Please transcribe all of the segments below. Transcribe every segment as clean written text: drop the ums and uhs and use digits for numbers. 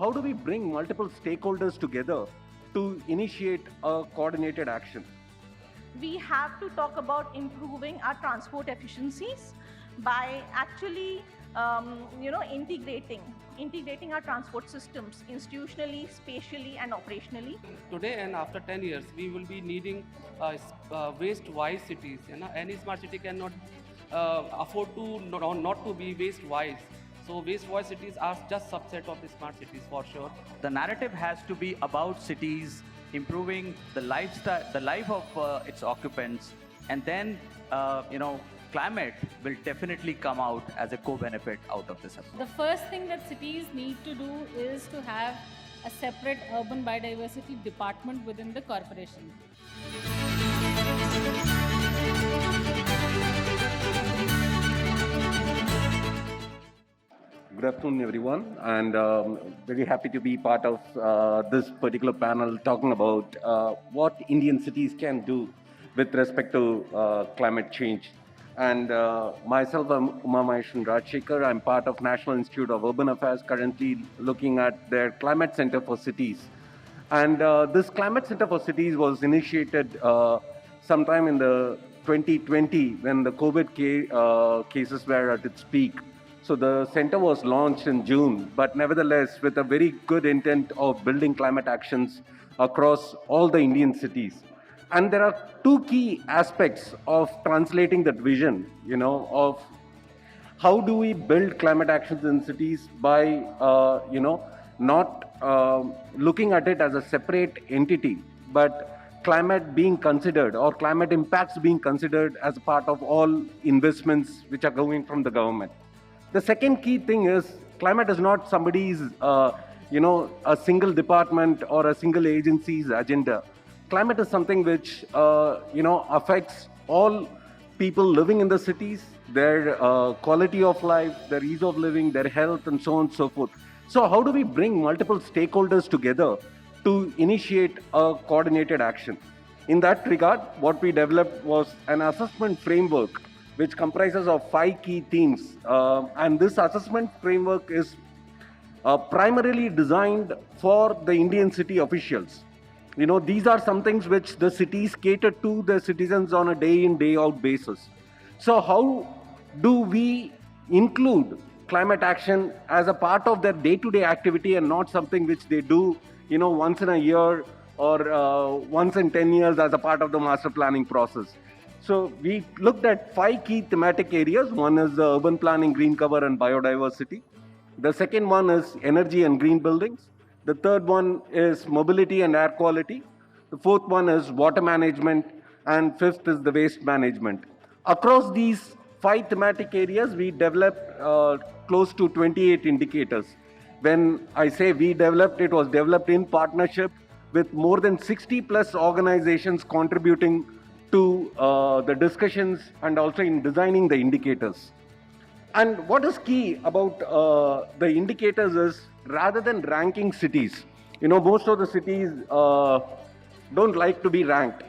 how do we bring multiple stakeholders together to initiate a coordinated action? We have to talk about improving our transport efficiencies by actually integrating our transport systems institutionally, spatially, and operationally. Today and after 10 years, we will be needing waste-wise cities. Any smart city cannot afford to not to be waste-wise. So waste-wise cities are just subset of the smart cities for sure. The narrative has to be about cities improving the lifestyle, the life of its occupants, and then climate will definitely come out as a co-benefit out of this. The first thing that cities need to do is to have a separate urban biodiversity department within the corporation. Good afternoon, everyone, and very happy to be part of this particular panel talking about what Indian cities can do with respect to climate change. And myself, I'm Umamaheshwaran Rajasekar. I'm part of National Institute of Urban Affairs, currently looking at their Climate Center for Cities. And this Climate Center for Cities was initiated sometime in the 2020 when the COVID cases were at its peak. So the center was launched in June, but nevertheless with a very good intent of building climate actions across all the Indian cities. And there are two key aspects of translating that vision, of how do we build climate actions in cities by, not looking at it as a separate entity, but climate being considered or climate impacts being considered as a part of all investments which are going from the government. The second key thing is climate is not somebody's, a single department or a single agency's agenda. Climate is something which, affects all people living in the cities, their quality of life, their ease of living, their health, and so on and so forth. So how do we bring multiple stakeholders together to initiate a coordinated action? In that regard, what we developed was an assessment framework which comprises of 5 key themes. And this assessment framework is primarily designed for the Indian city officials. These are some things which the cities cater to the citizens on a day in, day out basis. So how do we include climate action as a part of their day-to-day activity and not something which they do, once in a year or once in 10 years as a part of the master planning process? So we looked at 5 key thematic areas. One is urban planning, green cover, and biodiversity. The second one is energy and green buildings. The third one is mobility and air quality. The fourth one is water management. And fifth is the waste management. Across these 5 thematic areas, we developed close to 28 indicators. When I say we developed, it was developed in partnership with more than 60 plus organizations contributing to the discussions and also in designing the indicators. And what is key about the indicators is rather than ranking cities, most of the cities don't like to be ranked.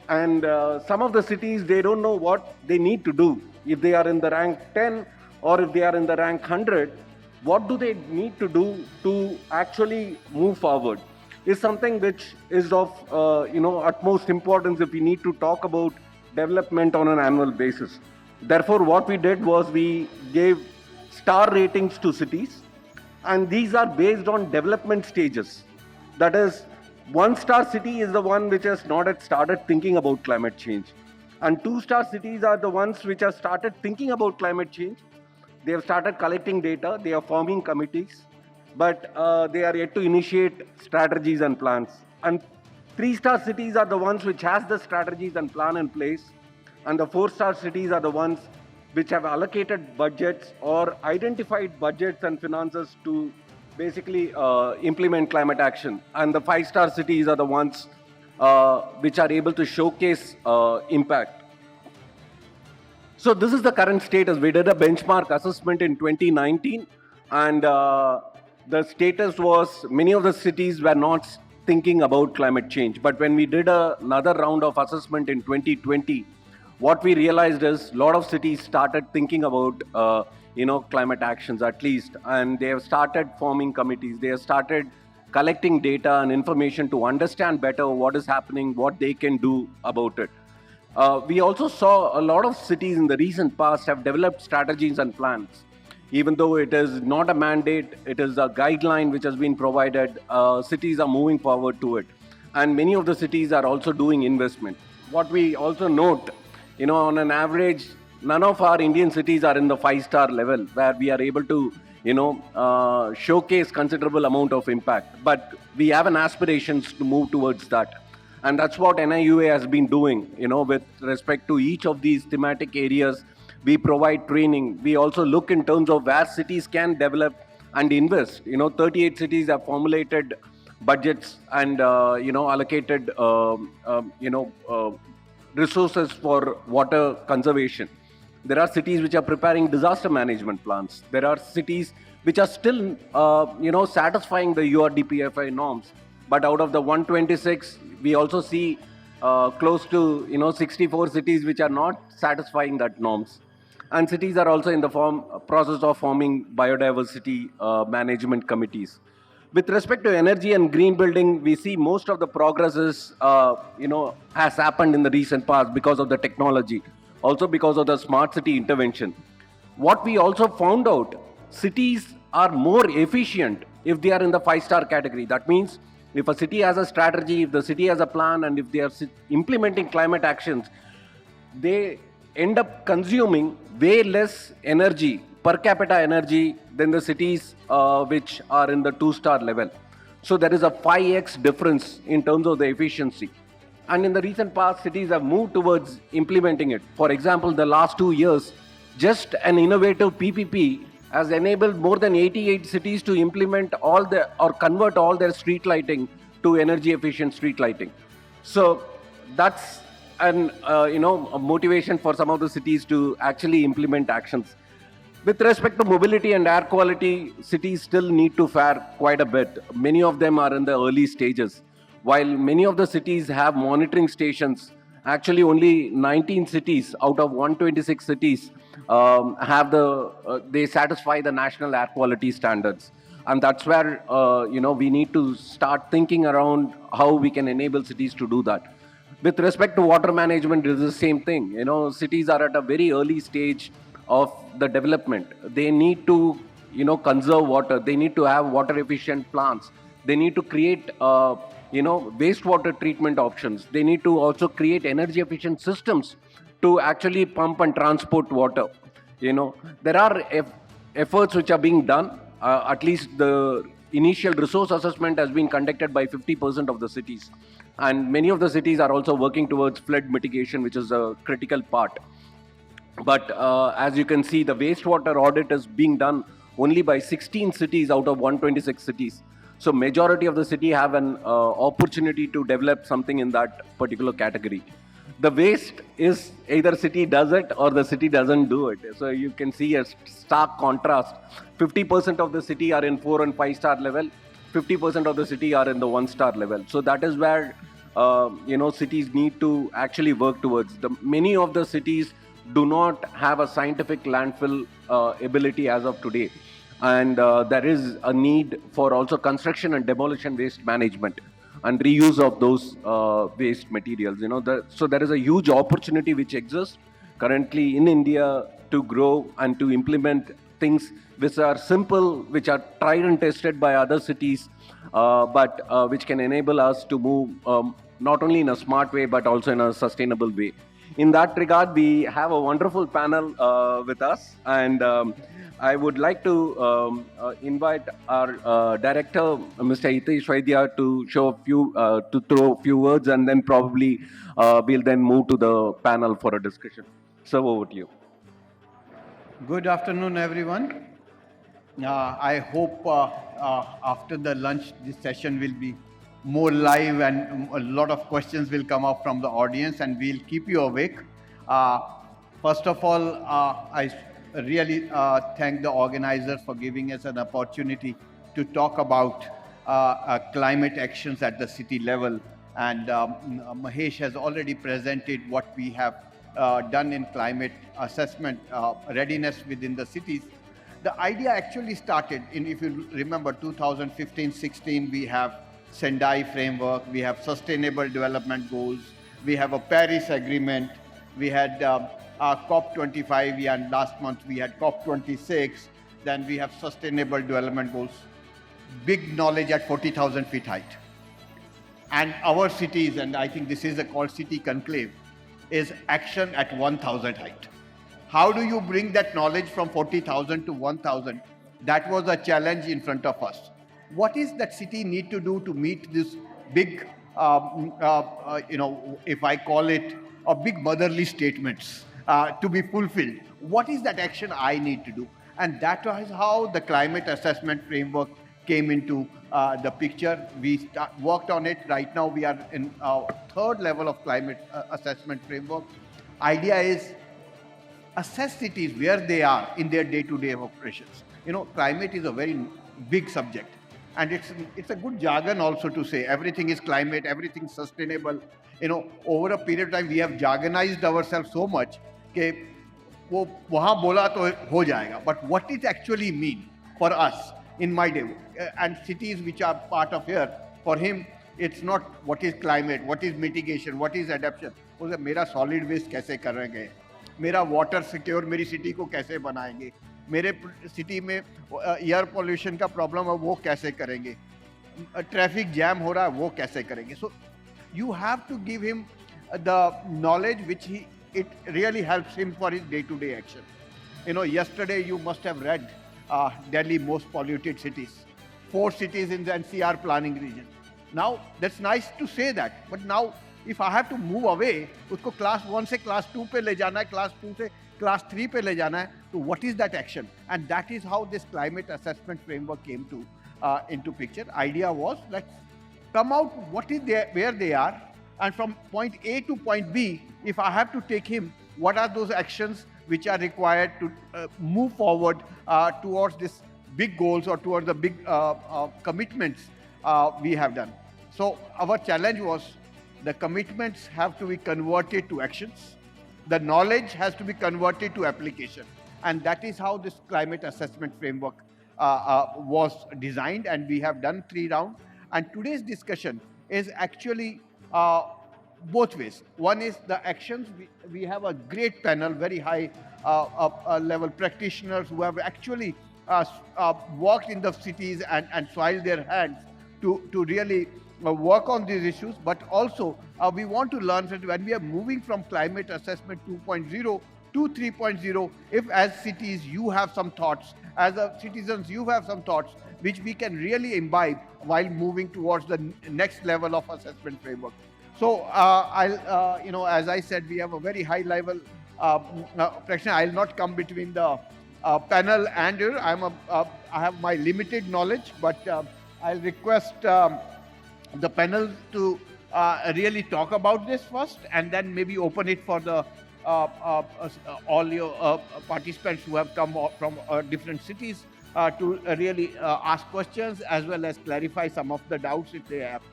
And some of the cities, they don't know what they need to do. If they are in the rank 10 or if they are in the rank 100, what do they need to do to actually move forward? Is something which is of utmost importance if we need to talk about development on an annual basis. Therefore, what we did was we gave star ratings to cities, and these are based on development stages. That is, 1-star city is the one which has not yet started thinking about climate change, and 2-star cities are the ones which have started thinking about climate change. They have started collecting data, they are forming committees, but they are yet to initiate strategies and plans. And 3-star cities are the ones which has the strategies and plan in place, and the 4-star cities are the ones which have allocated budgets or identified budgets and finances to basically implement climate action. And the 5-star cities are the ones which are able to showcase impact. So this is the current status. We did a benchmark assessment in 2019, and the status was many of the cities were not thinking about climate change. But when we did another round of assessment in 2020, what we realized is a lot of cities started thinking about climate actions at least. And they have started forming committees. They have started collecting data and information to understand better what is happening, what they can do about it. We also saw a lot of cities in the recent past have developed strategies and plans. Even though it is not a mandate, it is a guideline which has been provided. Cities are moving forward to it. And many of the cities are also doing investment. What we also note, on an average, none of our Indian cities are in the 5-star level where we are able to, showcase considerable amount of impact. But we have an aspirations to move towards that. And that's what NIUA has been doing, with respect to each of these thematic areas. We provide training. We also look in terms of where cities can develop and invest. 38 cities have formulated budgets and, allocated, resources for water conservation. There are cities which are preparing disaster management plans. There are cities which are still, satisfying the URDPFI norms. But out of the 126, we also see close to 64 cities which are not satisfying that norms. And cities are also in the process of forming biodiversity management committees. With respect to energy and green building, we see most of the progress is, has happened in the recent past because of the technology, also because of the smart city intervention. What we also found out, cities are more efficient if they are in the 5-star category. That means if a city has a strategy, if the city has a plan, and if they are implementing climate actions, they end up consuming way less energy, per capita energy, than the cities which are in the 2-star level. So there is a 5x difference in terms of the efficiency. And in the recent past, cities have moved towards implementing it. For example, the last 2 years, just an innovative PPP has enabled more than 88 cities to implement or convert all their street lighting to energy efficient street lighting. So that's a motivation for some of the cities to actually implement actions. With respect to mobility and air quality, cities still need to fare quite a bit. Many of them are in the early stages. While many of the cities have monitoring stations, actually only 19 cities out of 126 cities they satisfy the national air quality standards. And that's where, we need to start thinking around how we can enable cities to do that. With respect to water management, it is the same thing. Cities are at a very early stage of the development. They need to, conserve water. They need to have water efficient plants. They need to create, wastewater treatment options. They need to also create energy efficient systems to actually pump and transport water. There are efforts which are being done. At least the initial resource assessment has been conducted by 50% of the cities. And many of the cities are also working towards flood mitigation, which is a critical part. But as you can see, the wastewater audit is being done only by 16 cities out of 126 cities. So majority of the city have an opportunity to develop something in that particular category. The waste is either city does it or the city doesn't do it. So you can see a stark contrast. 50% of the city are in 4 and 5-star level. 50% of the city are in the 1-star level. So that is where cities need to actually work towards. Many of the cities do not have a scientific landfill ability as of today. And there is a need for also construction and demolition waste management and reuse of those waste materials. So there is a huge opportunity which exists currently in India to grow and to implement things which are simple, which are tried and tested by other cities, but which can enable us to move not only in a smart way, but also in a sustainable way. In that regard, we have a wonderful panel with us, and I would like to invite our director, Mr. Hitesh Vaidya, to throw a few words, and then probably we'll then move to the panel for a discussion. So over to you. Good afternoon, everyone. I hope after the lunch, this session will be more live and a lot of questions will come up from the audience and we'll keep you awake. First of all, I really thank the organizers for giving us an opportunity to talk about climate actions at the city level. And Mahesh has already presented what we have done in climate assessment readiness within the cities. the idea actually started in, if you remember, 2015-16, we have Sendai framework, we have sustainable development goals, we have a Paris agreement, we had COP25, and last month we had COP26, then we have sustainable development goals. Big knowledge at 40,000 feet height. And our cities, and I think this is called city conclave, is action at 1,000 height. How do you bring that knowledge from 40,000 to 1,000? That was a challenge in front of us. What is that city need to do to meet this big, if I call it a big motherly statements to be fulfilled? What is that action I need to do? And that was how the climate assessment framework came into the picture. We worked on it. Right now we are in our third level of climate assessment framework. Idea is assess cities where they are in their day-to-day operations. Climate is a very big subject. And it's a good jargon also to say everything is climate, everything sustainable. Over a period of time, we have jargonized ourselves so much that वो वहाँ बोला तो हो जाएगा. But what it actually mean for us in my day, and cities which are part of here, for him, it's not what is climate, what is mitigation, what is adaptation. उसे मेरा solid waste कैसे करेंगे, मेरा water secure मेरी city को कैसे बनाएंगे, मेरे सिटी में एयर पोल्यूशन का प्रॉब्लम है वो कैसे करेंगे, ट्रैफिक जैम हो रहा है वो कैसे करेंगे. So you have to give him the knowledge which it really helps him for his day-to-day action. Yesterday you must have read Delhi most polluted cities, 4 cities in the NCR planning region. Now that's nice to say that, but now if I have to move away, उसको class 1 से class 2 पे ले जाना है, class 2 से class 3 पे ले जाना है, so what is that action? And that is how this climate assessment framework came to into picture. Idea was, let's come out what is there, where they are, and from point A to point B, if I have to take him, what are those actions which are required to move forward towards this big goals or towards the big commitments we have done. So our challenge was the commitments have to be converted to actions. The knowledge has to be converted to application. And that is how this climate assessment framework was designed, and we have done 3 rounds. And today's discussion is actually both ways. One is the actions. We have a great panel, very high level practitioners who have actually worked in the cities and soiled their hands to really work on these issues. But also we want to learn that when we are moving from climate assessment 2.0 to 3.0, if as cities you have some thoughts, as citizens you have some thoughts which we can really imbibe while moving towards the next level of assessment framework. So I'll, as I said, we have a very high level practitioner. I'll not come between the panel and here. I have my limited knowledge, but I'll request the panel to really talk about this first, and then maybe open it for the all your participants who have come from different cities to really ask questions as well as clarify some of the doubts if they have.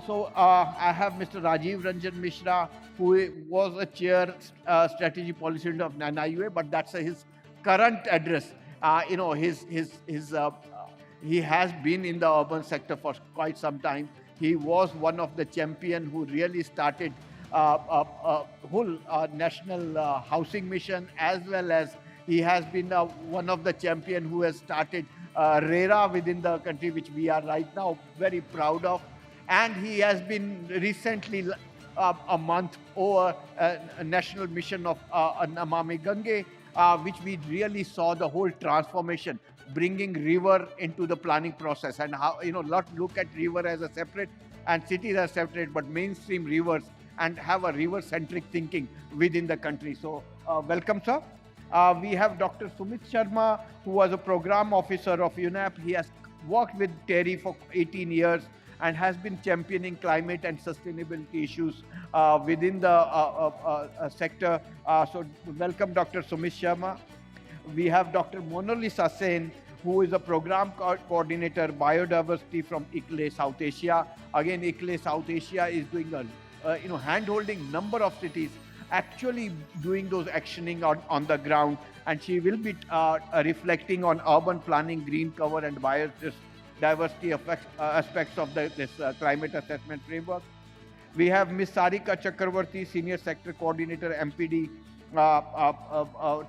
So I have Mr. Rajiv Ranjan Mishra, who was a chair strategy policy of NIUA, but that's his current address. He has been in the urban sector for quite some time. He was one of the champion who really started a whole national housing mission, as well as he has been one of the champion who has started RERA within the country, which we are right now very proud of. And he has been recently a month over a national mission of Namami Gange, which we really saw the whole transformation, bringing river into the planning process, and how, not look at river as a separate and cities as separate, but mainstream rivers and have a river-centric thinking within the country. So welcome, sir. We have Dr. Sumit Sharma, who was a program officer of UNEP. He has worked with Terry for 18 years and has been championing climate and sustainability issues within the sector. So welcome, Dr. Sumit Sharma. We have Dr. Mona Lisa Sen, who is a program coordinator biodiversity from ICLE South Asia. Again, ICLE South Asia is doing a hand-holding number of cities actually doing those actioning on the ground. And she will be reflecting on urban planning, green cover, and biodiversity aspects of this climate assessment framework. We have Ms. Sarika Chakravarti, Senior Sector Coordinator, MPD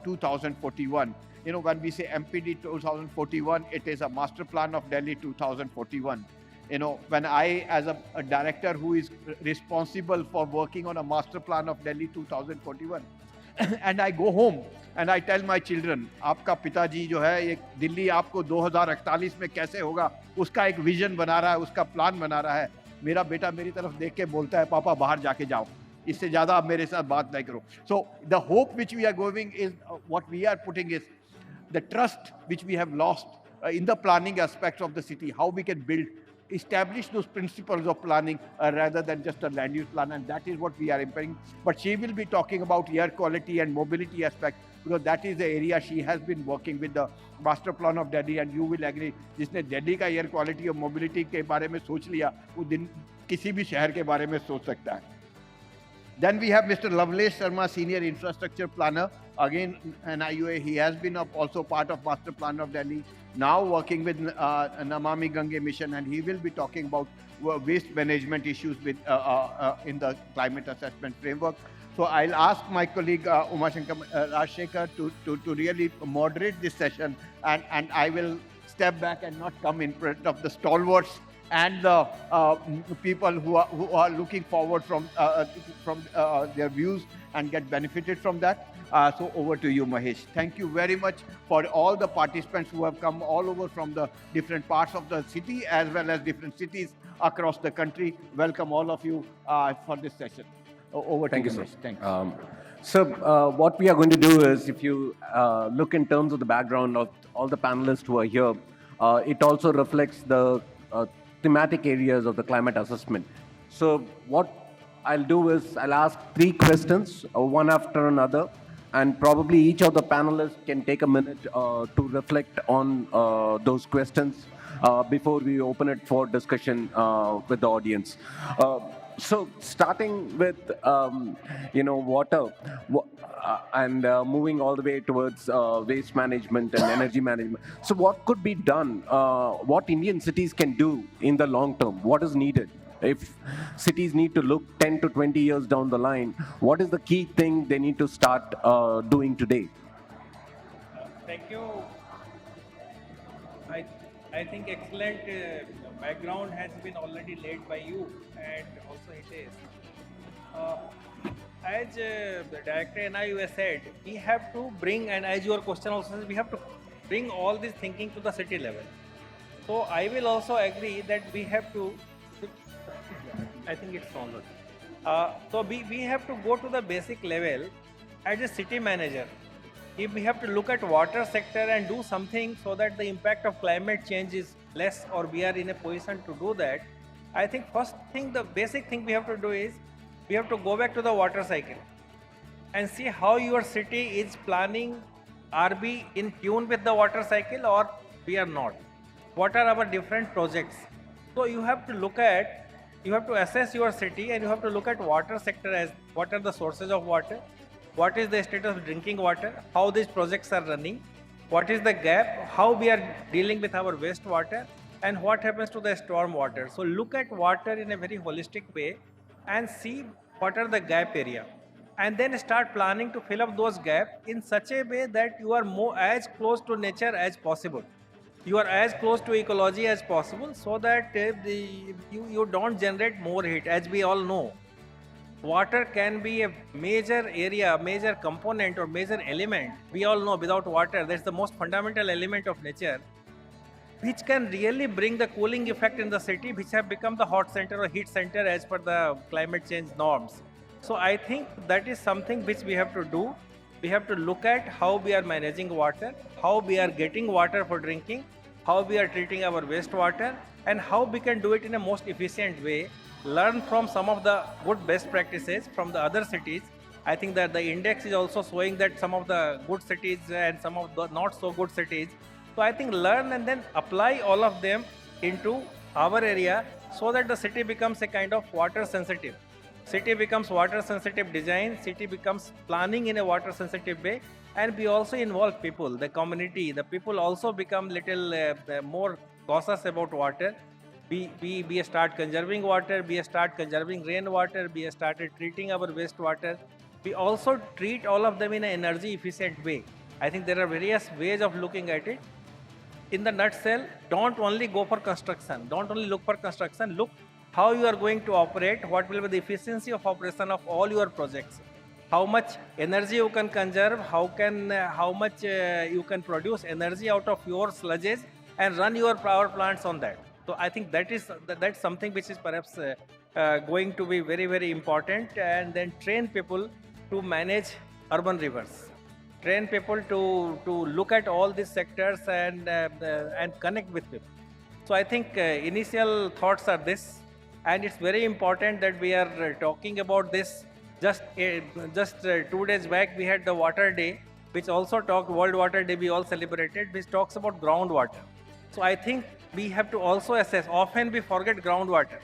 2041. You know, when we say MPD 2041, it is a Master Plan of Delhi 2041. You know, when I, as a director who is responsible for working on a Master Plan of Delhi 2041, and I go home and I tell my children, आपका पिताजी जो है ये दिल्ली आपको 2048 में कैसे होगा, उसका एक विजन बना रहा है, उसका प्लान बना रहा है. मेरा बेटा मेरी तरफ देख के बोलता है, पापा बाहर जाके जाओ, इससे ज़्यादा आप मेरे साथ बात नहीं करो. So the hope which we are going is, what we are putting is the trust which we have lost in the planning aspects of the city, how we can establish those principles of planning rather than just a land use plan, and that is what we are implementing. But she will be talking about air quality and mobility aspect, because that is the area she has been working with the Master Plan of Delhi, and you will agree, जिसने दिल्ली का air quality और mobility के बारे में सोच लिया, वो दिन किसी भी शहर के बारे में सोच सकता है. Then we have Mr. Lavlesh Sharma, Senior Infrastructure Planner. Again, an IUA, he has been also part of Master Plan of Delhi, now working with Namami Gange Mission, and he will be talking about waste management issues with in the climate assessment framework. So I'll ask my colleague Rajasekar to really moderate this session, and I will step back and not come in front of the stalwarts and the people who are looking forward from their views and get benefited from that. So over to you, Mahesh. Thank you very much for all the participants who have come all over from the different parts of the city as well as different cities across the country. Welcome all of you for this session. Over to you, Mahesh. Thank you. So what we are going to do is, if you look in terms of the background of all the panelists who are here, it also reflects the thematic areas of the climate assessment. So what I'll do is I'll ask 3 questions, one after another, and probably each of the panelists can take a minute to reflect on those questions before we open it for discussion with the audience. So starting with, water, and moving all the way towards waste management and energy management. So what could be done? What Indian cities can do in the long term? What is needed? If cities need to look 10 to 20 years down the line, what is the key thing they need to start doing today? Thank you. I think excellent background has been already laid by you and also Hitesh. As the director and I said, we have to bring, and as your question also says, we have to bring all this thinking to the city level. So I will also agree that we have to, I think it's on. So we have to go to the basic level as a city manager. If we have to look at water sector and do something so that the impact of climate change is less, or we are in a position to do that, I think first thing, the basic thing we have to do is, we have to go back to the water cycle and see how your city is planning. Are we in tune with the water cycle or we are not? What are our different projects? So you have to look at, you have to assess your city, and you have to look at water sector as what are the sources of water, what is the status of drinking water, how these projects are running, what is the gap, how we are dealing with our wastewater, and what happens to the storm water. So look at water in a very holistic way and see what are the gap area, and then start planning to fill up those gaps in such a way that you are more as close to nature as possible. You are as close to ecology as possible, so that you don't generate more heat. As we all know, water can be a major area, major component or major element. We all know without water, that's the most fundamental element of nature, which can really bring the cooling effect in the city, which have become the hot center or heat center as per the climate change norms. So I think that is something which we have to do. We have to look at how we are managing water, how we are getting water for drinking, how we are treating our wastewater, and how we can do it in a most efficient way. Learn from some of the good best practices from the other cities. I think that the index is also showing that some of the good cities and some of the not so good cities. So I think learn and then apply all of them into our area so that the city becomes a kind of water sensitive. city becomes water sensitive design, city becomes planning in a water sensitive way, and we also involve people, the community, the people also become little more cautious about water. We start conserving water, we start conserving rainwater, we started treating our wastewater. We also treat all of them in an energy efficient way. I think there are various ways of looking at it. In the nutshell, don't only go for construction, don't only look for construction, look how you are going to operate, what will be the efficiency of operation of all your projects, how much energy you can conserve, how much you can produce energy out of your sludges and run your power plants on that. So I think that's something which is perhaps going to be very, very important. And then train people to manage urban rivers. Train people to look at all these sectors and connect with people. So I think initial thoughts are this, and it's very important that we are talking about this. Just 2 days back, we had the Water Day, which also talked, World Water Day, we all celebrated, which talks about groundwater. So I think we have to also assess. Often we forget groundwater.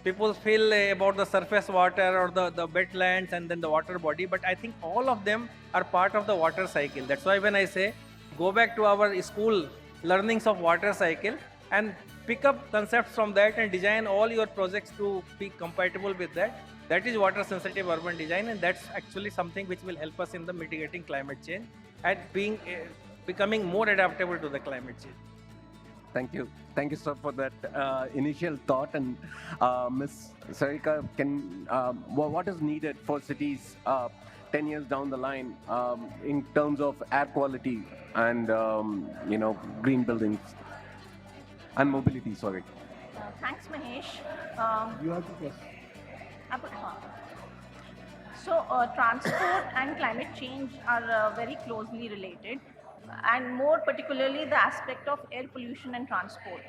People feel about the surface water or the wetlands and then the water body, but I think all of them are part of the water cycle. That's why when I say go back to our school learnings of water cycle and pick up concepts from that and design all your projects to be compatible with that. That is water sensitive urban design, and that's actually something which will help us in the mitigating climate change and becoming more adaptable to the climate change. Thank you, sir, for that initial thought. And Ms. Sarika, what is needed for cities 10 years down the line in terms of air quality and green buildings and mobility? Sorry. Thanks, Mahesh. You have to press. So transport and climate change are very closely related, and more particularly the aspect of air pollution and transport.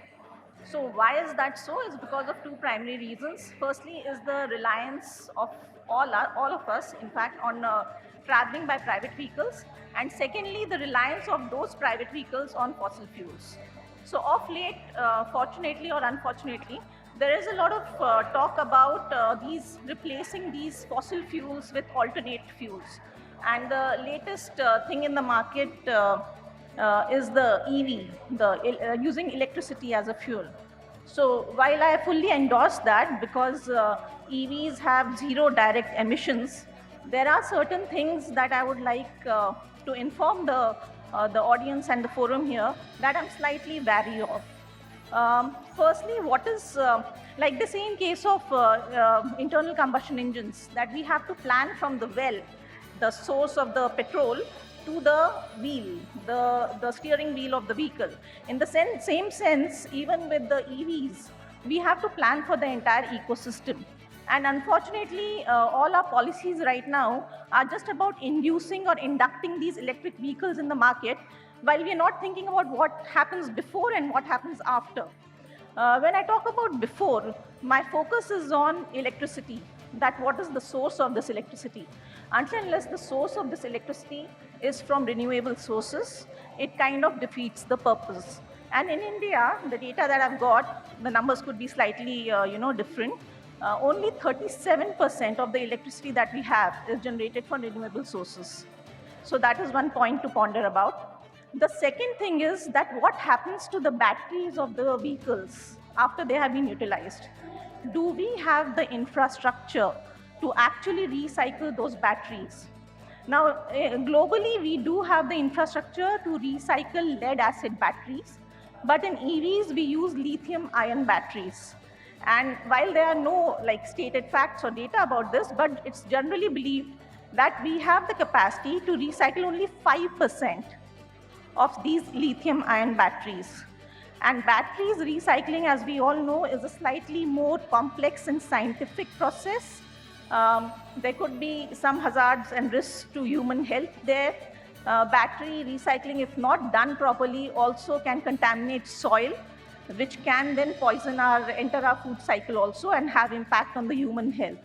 So why is that so? Is because of two primary reasons. Firstly is the reliance of all of us, in fact, on traveling by private vehicles, and secondly the reliance of those private vehicles on fossil fuels. So of late, fortunately or unfortunately, there is a lot of talk about replacing these fossil fuels with alternate fuels. And the latest thing in the market is the EV, using electricity as a fuel. So while I fully endorse that, because EVs have zero direct emissions, there are certain things that I would like to inform the audience and the forum here that I'm slightly wary of. Firstly, what is, like they say in case of internal combustion engines, that we have to plan from the well, the source of the petrol, to the wheel, the steering wheel of the vehicle. In the same sense, even with the EVs, we have to plan for the entire ecosystem. And unfortunately, all our policies right now are just about inducing or inducting these electric vehicles in the market, while we are not thinking about what happens before and what happens after. When I talk about before, my focus is on electricity, that what is the source of this electricity. Until and unless the source of this electricity is from renewable sources, it kind of defeats the purpose. And in India, the data that I've got, the numbers could be slightly different. Only 37% of the electricity that we have is generated from renewable sources. So that is one point to ponder about. The second thing is that what happens to the batteries of the vehicles after they have been utilized? Do we have the infrastructure to actually recycle those batteries? Now, globally, we do have the infrastructure to recycle lead-acid batteries, but in EVs, we use lithium-ion batteries. And while there are no stated facts or data about this, but it's generally believed that we have the capacity to recycle only 5% of these lithium-ion batteries. And batteries recycling, as we all know, is a slightly more complex and scientific process. There could be some hazards and risks to human health there. Battery recycling, if not done properly, also can contaminate soil, which can then enter our food cycle also and have impact on the human health.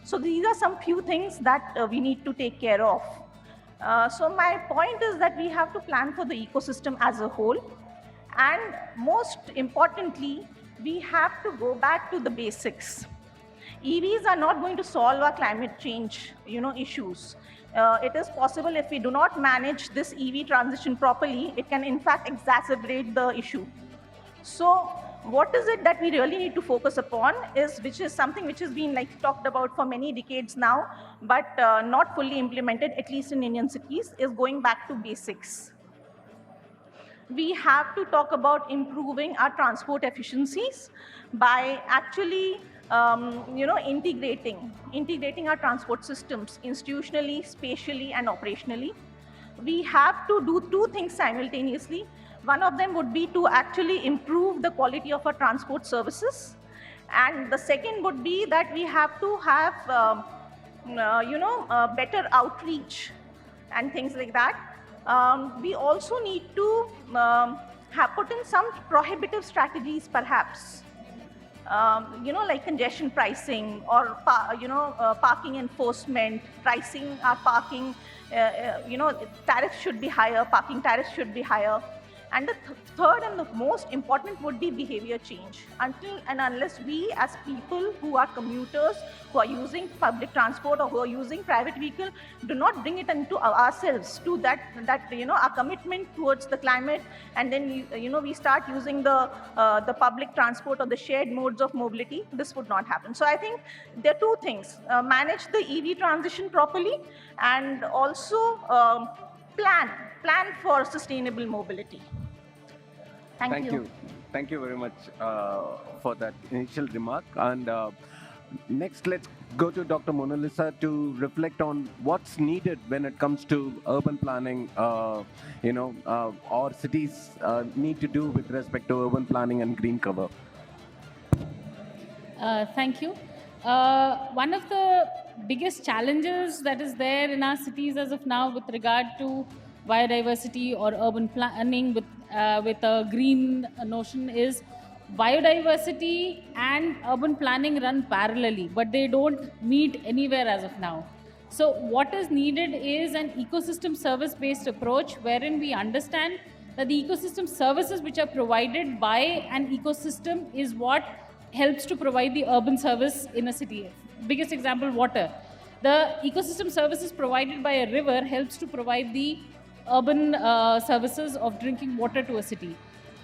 So these are some few things that we need to take care of. So my point is that we have to plan for the ecosystem as a whole. And most importantly, we have to go back to the basics. EVs are not going to solve our climate change, issues. It is possible if we do not manage this EV transition properly, it can in fact exacerbate the issue. So what is it that we really need to focus upon which is something which has been talked about for many decades now, but not fully implemented, at least in Indian cities, is going back to basics. We have to talk about improving our transport efficiencies by actually integrating our transport systems institutionally, spatially, and operationally. We have to do two things simultaneously. One of them would be to actually improve the quality of our transport services. And the second would be that we have to have, better outreach and things like that. We also need to put in some prohibitive strategies, perhaps. Like congestion pricing or, parking enforcement, pricing our parking, tariffs should be higher, parking tariffs should be higher. And the third and the most important would be behavior change. Until and unless we as people who are commuters, who are using public transport or who are using private vehicle, do not bring it into ourselves to that our commitment towards the climate, and then we start using the public transport or the shared modes of mobility, this would not happen. So I think there are two things: manage the EV transition properly, and also plan for sustainable mobility. Thank you. Thank you very much for that initial remark. And next, let's go to Dr. Mona Lisa to reflect on what's needed when it comes to urban planning, or cities need to do with respect to urban planning and green cover. Thank you. One of the biggest challenges that is there in our cities as of now with regard to biodiversity or urban planning with a green notion is biodiversity and urban planning run parallelly, but they don't meet anywhere as of now. So what is needed is an ecosystem service-based approach wherein we understand that the ecosystem services which are provided by an ecosystem is what helps to provide the urban service in a city. Biggest example, water. The ecosystem services provided by a river helps to provide the urban services of drinking water to a city.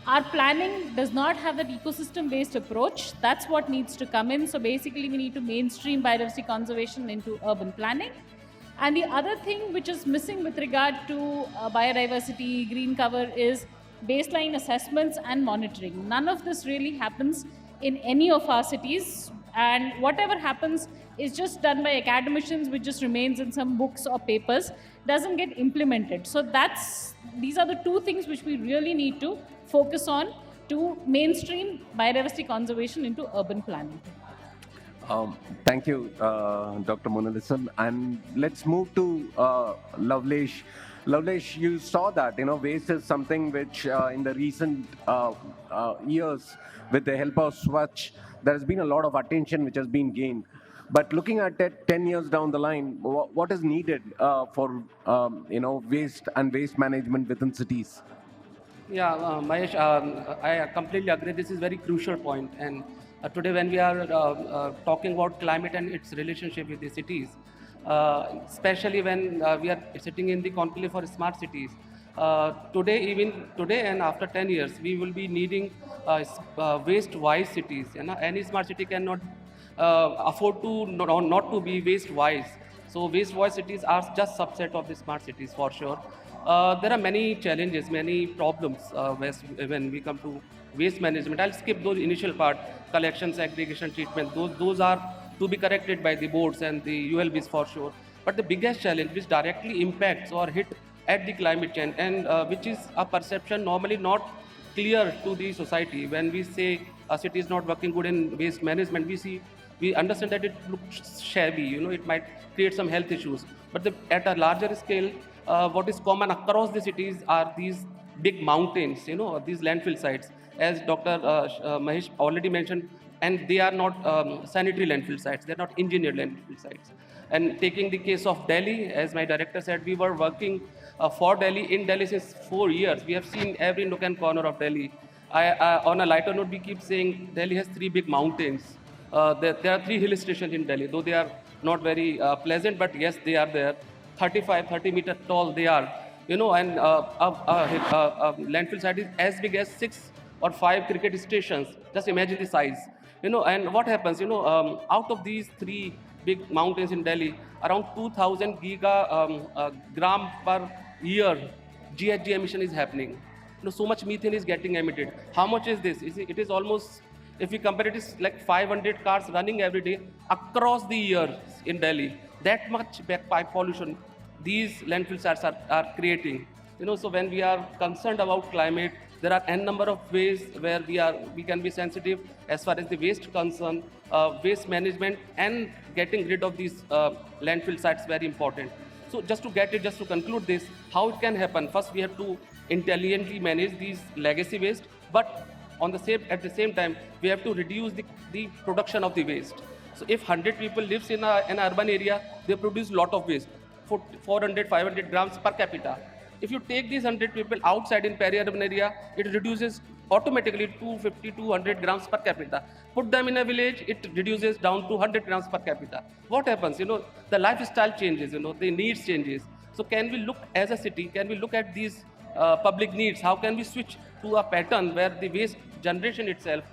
Our planning does not have that ecosystem-based approach. That's what needs to come in. So basically, we need to mainstream biodiversity conservation into urban planning. And the other thing which is missing with regard to biodiversity, green cover, is baseline assessments and monitoring. None of this really happens in any of our cities. And whatever happens is just done by academicians, which just remains in some books or papers, doesn't get implemented. So these are the two things which we really need to focus on to mainstream biodiversity conservation into urban planning. Thank you, Dr. Mona Lisa. And let's move to Lavlesh. Lavlesh, you saw that, waste is something which in the recent years, with the help of Swachh, there has been a lot of attention which has been gained. But looking at it 10 years down the line, what is needed for waste and waste management within cities? Yeah, Mahesh, I completely agree. This is a very crucial point. And today when we are talking about climate and its relationship with the cities, especially when we are sitting in the conclave for smart cities, even today and after 10 years, we will be needing waste-wise cities. Any smart city cannot afford to not to be waste-wise. So waste-wise cities are just subset of the smart cities for sure. There are many challenges, many problems when we come to waste management. I'll skip those initial part, collection, segregation, treatment. Those are to be corrected by the boards and the ULBs for sure. But the biggest challenge which directly impacts or hit at the climate change, and which is a perception normally not clear to the society. When we say a city is not working good in waste management, we understand that it looks shabby, it might create some health issues. But at a larger scale, what is common across the cities are these big mountains, these landfill sites, as Dr. Mahesh already mentioned, and they are not sanitary landfill sites, they're not engineered landfill sites. And taking the case of Delhi, as my director said, we were working for Delhi, in Delhi since 4 years. We have seen every nook and corner of Delhi. On a lighter note, we keep saying Delhi has 3 big mountains. There are 3 hill stations in Delhi, though they are not very pleasant, but yes, they are there. 30 meter tall they are. And landfill site is as big as 6 or 5 cricket stations. Just imagine the size. And what happens, out of these 3 big mountains in Delhi, around 2,000 gram per year GHG emission is happening. So much methane is getting emitted. How much is this? It is almost, if we compare it, is like 500 cars running every day across the year in Delhi. That much backpipe pollution these landfill sites are creating. So when we are concerned about climate, there are n number of ways where we can be sensitive as far as the waste concern. Waste management and getting rid of these landfill sites very important. So just to conclude this, how it can happen? First, we have to intelligently manage these legacy waste, but at the same time, we have to reduce the production of the waste. So if 100 people lives in an urban area, they produce lot of waste, 400, 500 grams per capita. If you take these 100 people outside in peri-urban area, it reduces automatically 250, 200 grams per capita. Put them in a village, it reduces down to 100 grams per capita. What happens? The lifestyle changes, the needs changes. So can we look as a city, can we look at these public needs? How can we switch to a pattern where the waste generation itself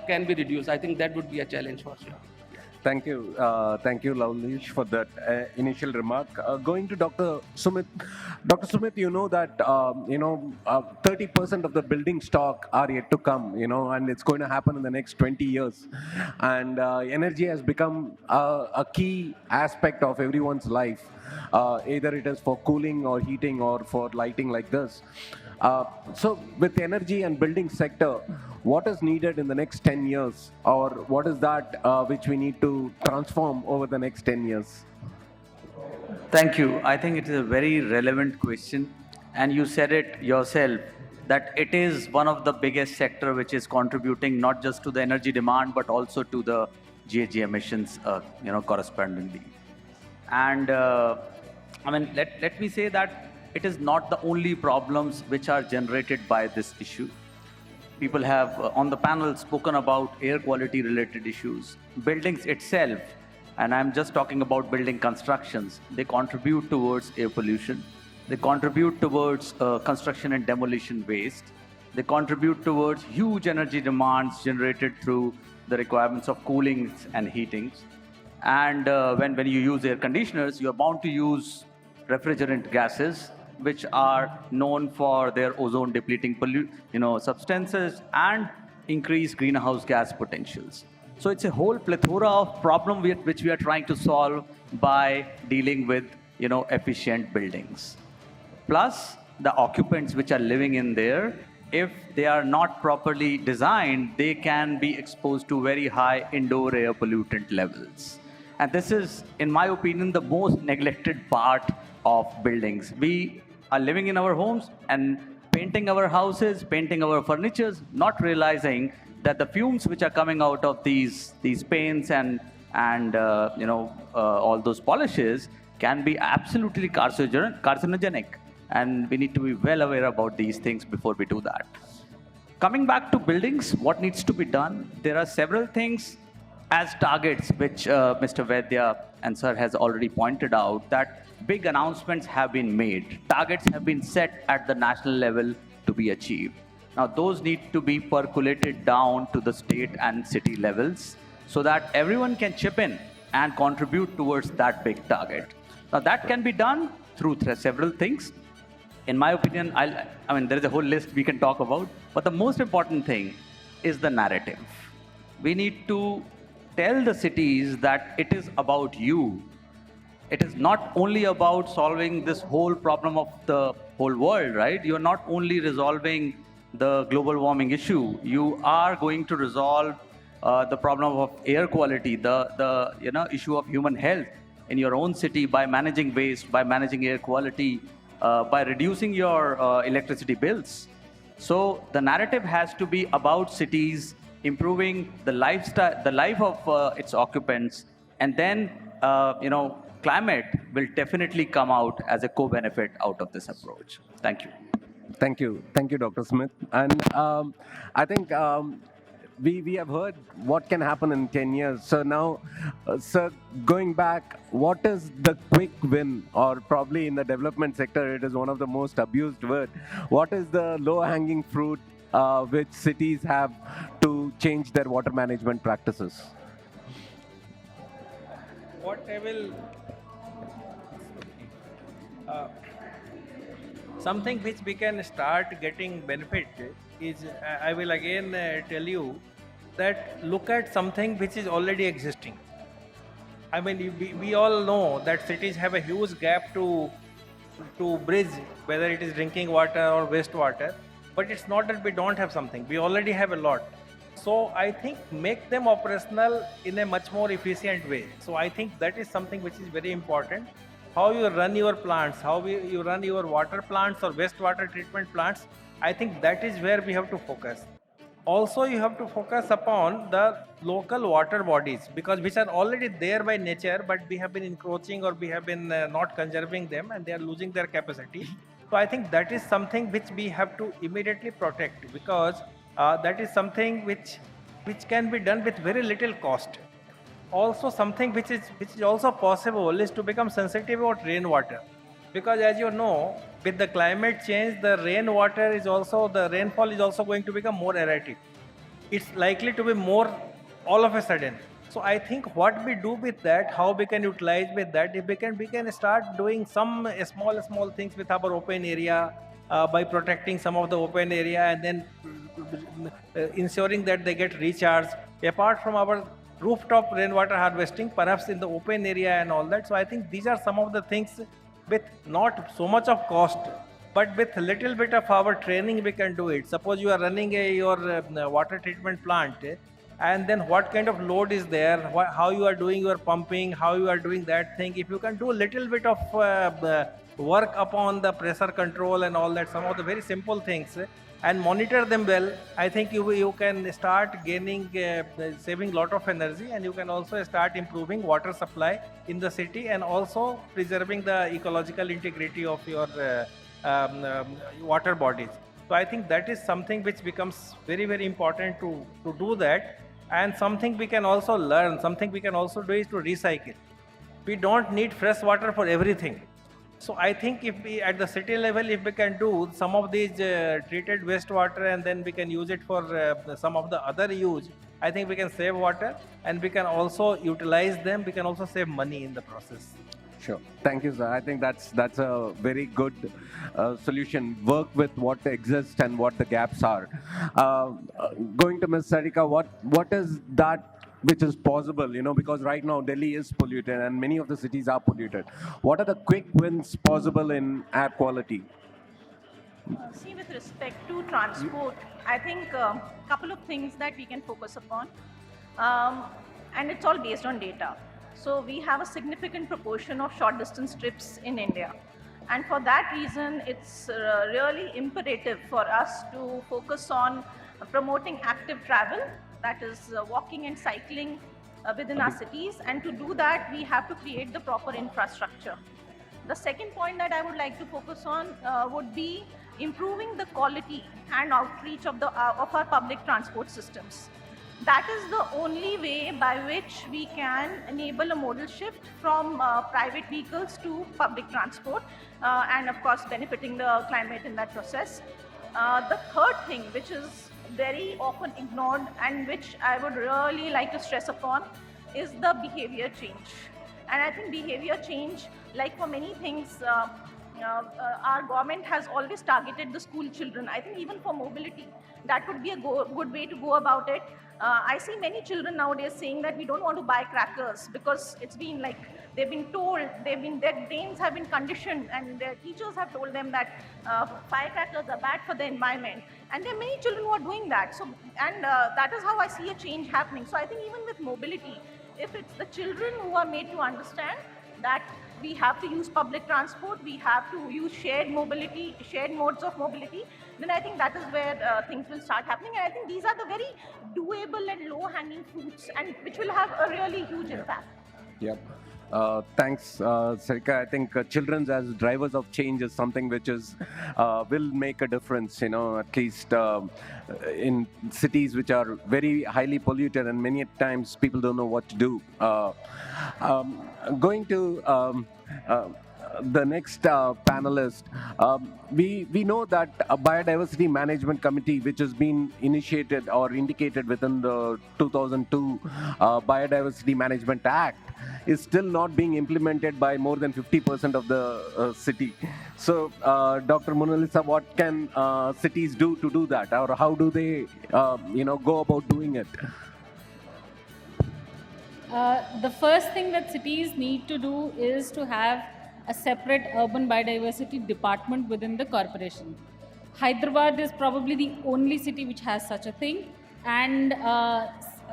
can be reduced? I think that would be a challenge for sure. Thank you, Lavlish, for that initial remark. Going to Dr. Sumit. Dr. Sumit, you know that 30% of the building stock are yet to come, and it's going to happen in the next 20 years. And energy has become a key aspect of everyone's life. Either it is for cooling or heating or for lighting like this. So with energy and building sector, what is needed in the next 10 years, or what is that which we need to transform over the next 10 years? Thank you. I think it is a very relevant question, and you said it yourself that it is one of the biggest sector which is contributing not just to the energy demand but also to the GHG emissions, correspondingly. And let me say that it is not the only problems which are generated by this issue. People have on the panel spoken about air quality related issues. Buildings itself, and I'm just talking about building constructions, they contribute towards air pollution. They contribute towards construction and demolition waste. They contribute towards huge energy demands generated through the requirements of coolings and heatings. And when you use air conditioners, you're bound to use refrigerant gases, which are known for their ozone depleting substances and increased greenhouse gas potentials. So it's a whole plethora of problem which we are trying to solve by dealing with efficient buildings. Plus the occupants which are living in there, if they are not properly designed, they can be exposed to very high indoor air pollutant levels. And this is, in my opinion, the most neglected part of buildings. We are living in our homes and painting our houses, painting our furnitures, not realizing that the fumes which are coming out of these paints and all those polishes can be absolutely carcinogenic. And we need to be well aware about these things before we do that. Coming back to buildings, what needs to be done? There are several things as targets, which Mr. Vaidya and Sir has already pointed out, that big announcements have been made. Targets have been set at the national level to be achieved. Now, those need to be percolated down to the state and city levels so that everyone can chip in and contribute towards that big target. Now, that can be done through several things. In my opinion, there is a whole list we can talk about, but the most important thing is the narrative. We need to tell the cities that it is about you. It is not only about solving this whole problem of the whole world, right? You're not only resolving the global warming issue, you are going to resolve the problem of air quality, the issue of human health in your own city by managing waste, by managing air quality, by reducing your electricity bills. So the narrative has to be about cities improving the lifestyle, the life of its occupants, and then climate will definitely come out as a co-benefit out of this approach. Thank you. Thank you, Dr. Smith. And I think we have heard what can happen in 10 years. So now, sir, going back, what is the quick win, or probably in the development sector, it is one of the most abused word. What is the low-hanging fruit which cities have to change their water management practices? What I will, something which we can start getting benefit is, I will again tell you that look at something which is already existing. I mean, we all know that cities have a huge gap to bridge, whether it is drinking water or wastewater. But it's not that we don't have something. We already have a lot. So I think make them operational in a much more efficient way. So I think that is something which is very important. How you run your plants, how you run your water plants or wastewater treatment plants, I think that is where we have to focus. Also, you have to focus upon the local water bodies, because which are already there by nature, but we have been encroaching or we have been not conserving them, and they are losing their capacity. So I think that is something which we have to immediately protect, because that is something which can be done with very little cost. Also, something which is also possible is to become sensitive about rainwater, because as you know, with the climate change, the rainwater is also, the rainfall is also going to become more erratic. It's likely to be more all of a sudden. So I think what we do with that, how we can utilize with that, if we can start doing some small things with our open area, by protecting some of the open area, and then ensuring that they get recharged. Apart from our rooftop rainwater harvesting, perhaps in the open area and all that. So I think these are some of the things with not so much of cost, but with a little bit of our training we can do it. Suppose you are running your water treatment plant, and then what kind of load is there, how you are doing your pumping, how you are doing that thing. If you can do a little bit of work upon the pressure control and all that, some of the very simple things, and monitor them well, I think you can start gaining, saving lot of energy, and you can also start improving water supply in the city, and also preserving the ecological integrity of your water bodies. So I think that is something which becomes very, very important to do that. And something we can also learn, something we can also do is to recycle. We don't need fresh water for everything. So I think if we, at the city level, if we can do some of these treated wastewater, and then we can use it for some of the other use, I think we can save water, and we can also utilize them. We can also save money in the process. Sure. Thank you, sir. I think that's a very good solution. Work with what exists and what the gaps are. Going to Ms. Sarika, what is that which is possible, because right now Delhi is polluted and many of the cities are polluted. What are the quick wins possible in air quality? See, with respect to transport, I think a couple of things that we can focus upon, and it's all based on data. So we have a significant proportion of short distance trips in India. And for that reason, it's really imperative for us to focus on promoting active travel, that is walking and cycling within our cities. And to do that, we have to create the proper infrastructure. The second point that I would like to focus on would be improving the quality and outreach of our public transport systems. That is the only way by which we can enable a modal shift from private vehicles to public transport, and of course benefiting the climate in that process. The third thing, which is very often ignored and which I would really like to stress upon, is the behavior change. And I think behavior change, like for many things, our government has always targeted the school children. I think even for mobility, that would be a good way to go about it. I see many children nowadays saying that we don't want to buy crackers because it's been like, they've been told, their brains have been conditioned, and their teachers have told them that firecrackers are bad for the environment. And there are many children who are doing that. So, and that is how I see a change happening. So I think even with mobility, if it's the children who are made to understand that we have to use public transport, we have to use shared mobility, shared modes of mobility, then I think that is where things will start happening. And I think these are the very doable and low-hanging fruits, and which will have a really huge impact. Yep. Thanks, Sarika. I think children as drivers of change is something which is will make a difference. At least in cities which are very highly polluted, and many times people don't know what to do. Going to uh, the next panelist, we know that a biodiversity management committee, which has been initiated or indicated within the 2002 Biodiversity Management Act, is still not being implemented by more than 50% of the city. So, Dr. Mona Lisa, what can cities do to do that, or how do they, go about doing it? The first thing that cities need to do is to have a separate urban biodiversity department within the corporation. Hyderabad is probably the only city which has such a thing, and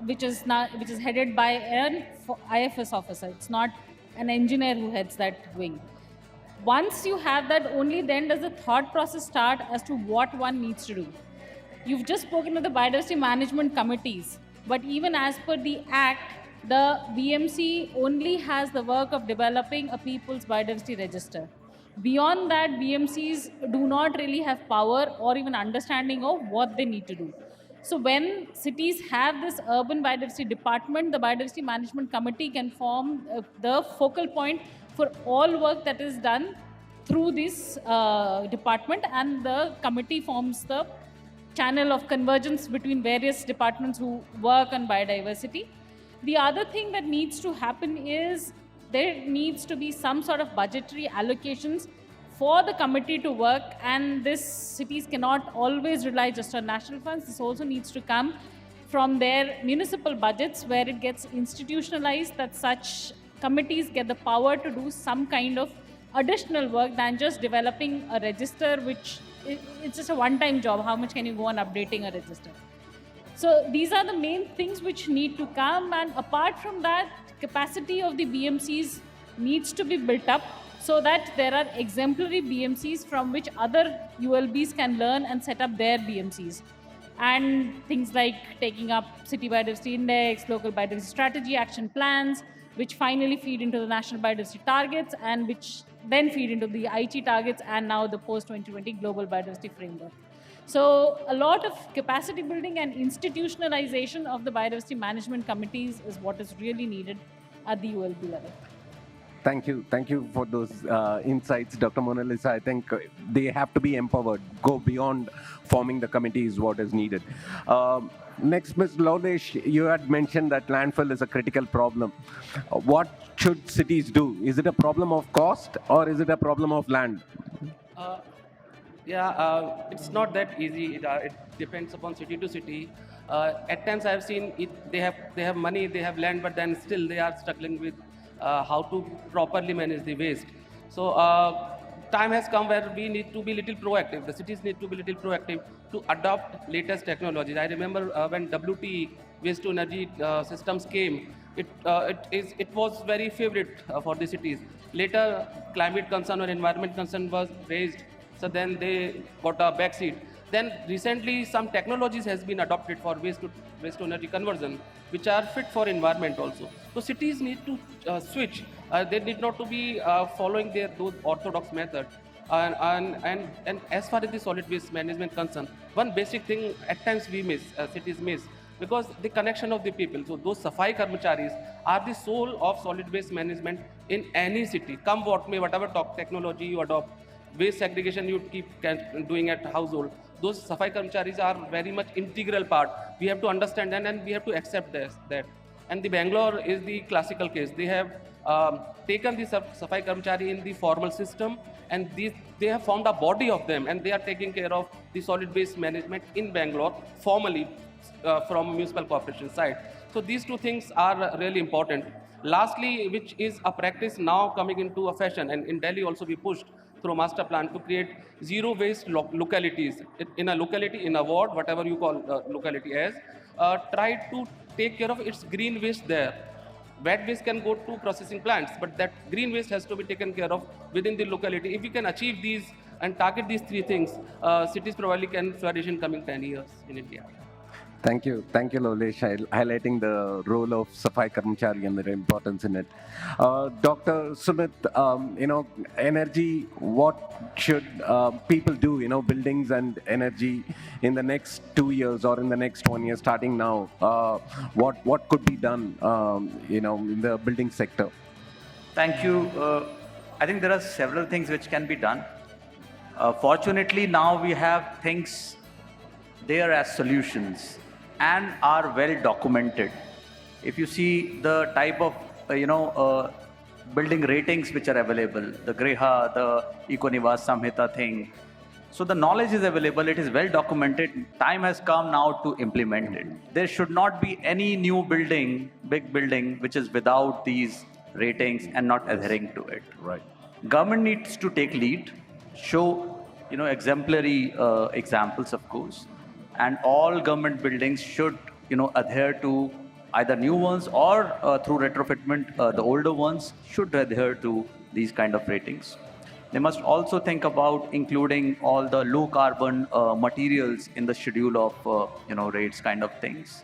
which is headed by an IFS officer. It's not an engineer who heads that wing. Once you have that, only then does the thought process start as to what one needs to do. You've just spoken of the biodiversity management committees, but even as per the Act, the BMC only has the work of developing a people's biodiversity register. Beyond that, BMCs do not really have power or even understanding of what they need to do. So when cities have this urban biodiversity department, the biodiversity management committee can form the focal point for all work that is done through this department, and the committee forms the channel of convergence between various departments who work on biodiversity. The other thing that needs to happen is there needs to be some sort of budgetary allocations for the committee to work, and this cities cannot always rely just on national funds. This also needs to come from their municipal budgets, where it gets institutionalized that such committees get the power to do some kind of additional work than just developing a register, which it's just a one-time job. How much can you go on updating a register? So these are the main things which need to come, and apart from that, capacity of the BMCs needs to be built up so that there are exemplary BMCs from which other ULBs can learn and set up their BMCs. And things like taking up City Biodiversity Index, local biodiversity strategy, action plans, which finally feed into the national biodiversity targets, and which then feed into the Aichi targets and now the post-2020 global biodiversity framework. So a lot of capacity building and institutionalization of the biodiversity management committees is what is really needed at the ULB level. Thank you for those insights, Dr. Mona Lisa. I think they have to be empowered. Go beyond forming the committee is what is needed. Next, Ms. Lodesh, you had mentioned that landfill is a critical problem. What should cities do? Is it a problem of cost, or is it a problem of land? It's not that easy. It depends upon city to city. At times I have seen they have money, they have land, but then still they are struggling with how to properly manage the waste. So time has come where we need to be little proactive. The cities need to be little proactive to adopt latest technologies. I remember when WT waste to energy systems came, it was very favorite for the cities. Later, climate concern or environment concern was raised, so then they got a backseat. Then recently, some technologies has been adopted for waste to energy conversion, which are fit for environment also. So cities need to switch. They need not to be following those orthodox methods. And as far as the solid waste management concern, one basic thing at times we miss, cities miss, because the connection of the people. So those Safai Karmacharis are the soul of solid waste management in any city. Come what may, whatever technology you adopt, waste segregation you keep doing at household, those Safai Karmacharis are very much integral part. We have to understand that, and we have to accept that. And the Bangalore is the classical case. They have taken the Safai Karmachari in the formal system, and they have formed a body of them, and they are taking care of the solid waste management in Bangalore formally from municipal corporation side. So these two things are really important. Lastly, which is a practice now coming into a fashion, and in Delhi also we pushed through master plan to create zero waste localities. In a locality, in a ward, whatever you call locality as, try to take care of its green waste there. Wet waste can go to processing plants, but that green waste has to be taken care of within the locality. If we can achieve these and target these three things, cities probably can flourish in coming 10 years in India. Thank you, Lolesh, highlighting the role of Safai Karmachari and their importance in it. Dr. Sumit, energy. What should people do? Buildings and energy in the next 2 years or in the next 1 year, starting now. What could be done? In the building sector. Thank you. I think there are several things which can be done. Fortunately, now we have things there as solutions and are well documented. If you see the type of building ratings which are available, the Greha, the Econivas Samhita thing, so the knowledge is available, it is well documented. Time has come now to implement it. There should not be any new building, big building, which is without these ratings and not adhering to it. Right. Government needs to take lead, show exemplary examples, of course, and all government buildings should adhere to either new ones or through retrofitment, the older ones should adhere to these kind of ratings. They must also think about including all the low carbon materials in the schedule of rates kind of things.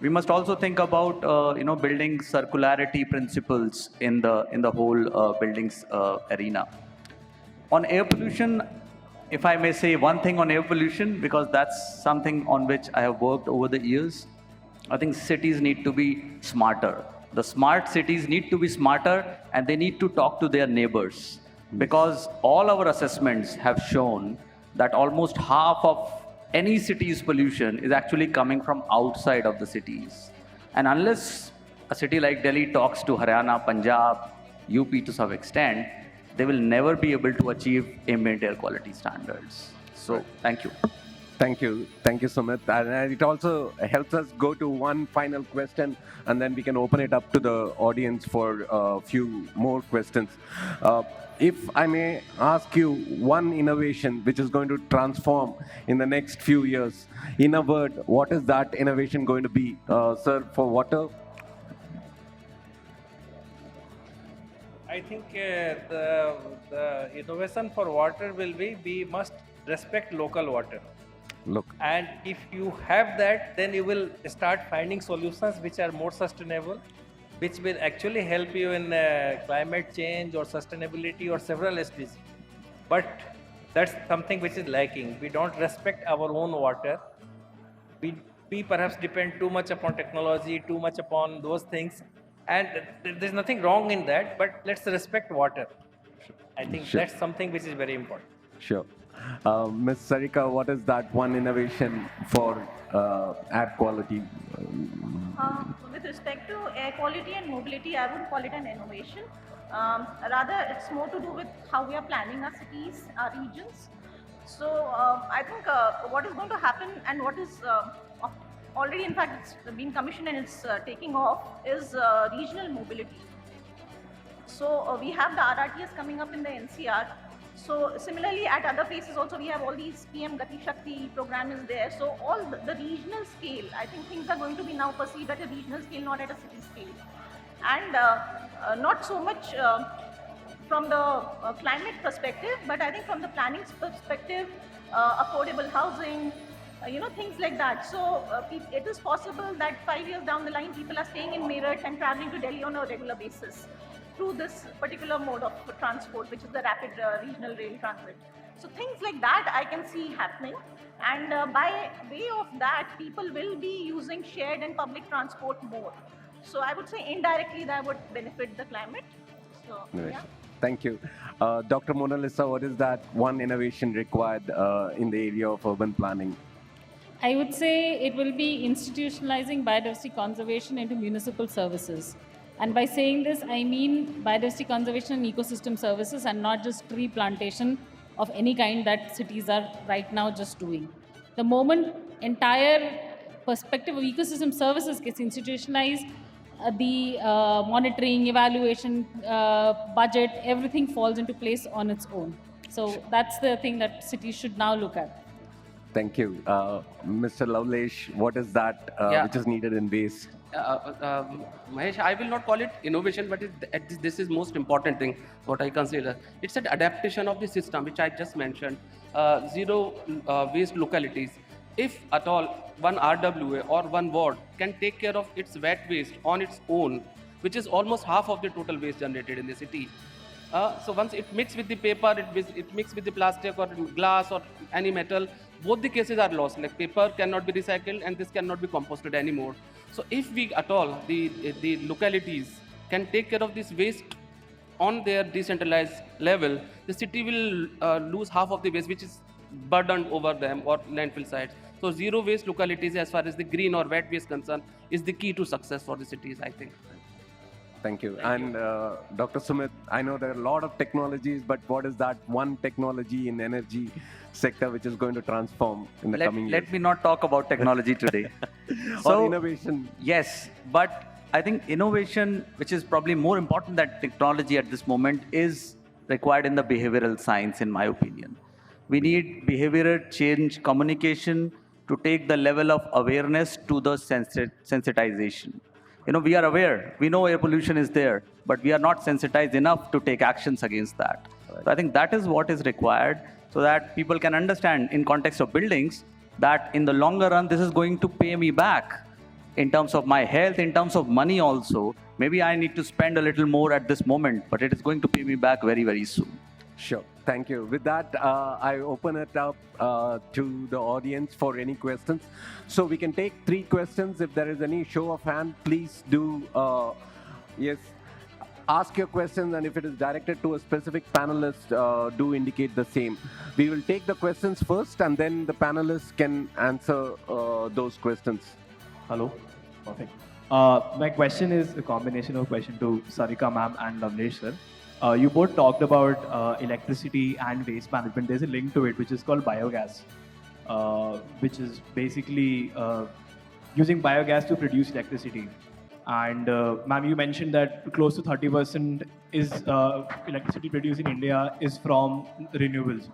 We must also think about building circularity principles in the whole buildings arena. On air pollution, if I may say one thing on air pollution, because that's something on which I have worked over the years, I think cities need to be smarter. The smart cities need to be smarter and they need to talk to their neighbors, because all our assessments have shown that almost half of any city's pollution is actually coming from outside of the cities. And unless a city like Delhi talks to Haryana, Punjab, UP to some extent, they will never be able to achieve ambient air quality standards. So, thank you. Thank you, Sumit. And it also helps us go to one final question, and then we can open it up to the audience for a few more questions. If I may ask you one innovation which is going to transform in the next few years, in a word, what is that innovation going to be, sir, for water? I think the innovation for water will be, we must respect local water. Look. And if you have that, then you will start finding solutions which are more sustainable, which will actually help you in climate change or sustainability or several SDGs. But that's something which is lacking. We don't respect our own water. We perhaps depend too much upon technology, too much upon those things. And there's nothing wrong in that, but let's respect water. I think that's something which is very important. Sure. Ms. Sarika, what is that one innovation for air quality? With respect to air quality and mobility, I wouldn't call it an innovation. Rather, it's more to do with how we are planning our cities, our regions. So I think what is going to happen and what is already, in fact, it's been commissioned and it's taking off is regional mobility. So we have the RRTS coming up in the NCR. So similarly, at other places also we have all these PM Gati Shakti program is there. So all the regional scale, I think things are going to be now perceived at a regional scale, not at a city scale. And not so much from the climate perspective, but I think from the planning perspective, affordable housing, things like that. So it is possible that 5 years down the line, people are staying in Meerut and traveling to Delhi on a regular basis through this particular mode of transport, which is the rapid regional rail transit. So things like that I can see happening. And by way of that, people will be using shared and public transport more. So I would say indirectly that would benefit the climate. So, yeah. Thank you. Dr. Mona Lisa, what is that one innovation required in the area of urban planning? I would say it will be institutionalizing biodiversity conservation into municipal services. And by saying this, I mean biodiversity conservation and ecosystem services and not just tree plantation of any kind that cities are right now just doing. The moment entire perspective of ecosystem services gets institutionalized, the monitoring, evaluation, budget, everything falls into place on its own. So that's the thing that cities should now look at. Thank you. Mr. Lolesh, what is that which is needed in waste? Mahesh, I will not call it innovation, but this is most important thing, what I consider. It's an adaptation of the system, which I just mentioned. Zero waste localities. if at all one RWA or one ward can take care of its wet waste on its own, which is almost half of the total waste generated in the city. So once it mixes with the paper, it mixes with the plastic or glass or any metal, both the cases are lost. Like paper cannot be recycled and this cannot be composted anymore. So if we at all, the localities can take care of this waste on their decentralized level, the city will lose half of the waste which is burdened over them or landfill sites. So zero waste localities as far as the green or wet waste concern is the key to success for the cities, I think. Thank you. And Dr. Sumit, I know there are a lot of technologies, but what is that one technology in energy sector which is going to transform in the coming years? Let me not talk about technology today. Or innovation. Yes, but I think innovation, which is probably more important than technology at this moment, is required in the behavioral science, in my opinion. We need behavioral change communication to take the level of awareness to the sensitization. We are aware, we know air pollution is there, but we are not sensitized enough to take actions against that. Right. So I think that is what is required so that people can understand in context of buildings that in the longer run, this is going to pay me back in terms of my health, in terms of money also. Maybe I need to spend a little more at this moment, but it is going to pay me back very, very soon. Sure. Thank you. With that, I open it up to the audience for any questions. So we can take 3 questions. If there is any show of hand, please do, yes, ask your questions. And if it is directed to a specific panelist, do indicate the same. We will take the questions first, and then the panelists can answer those questions. Hello. Perfect. My question is a combination of question to Sarika ma'am and Lavnesh sir. You both talked about electricity and waste management. There's a link to it, which is called biogas, which is basically using biogas to produce electricity. And ma'am, you mentioned that close to 30% is electricity produced in India is from renewables.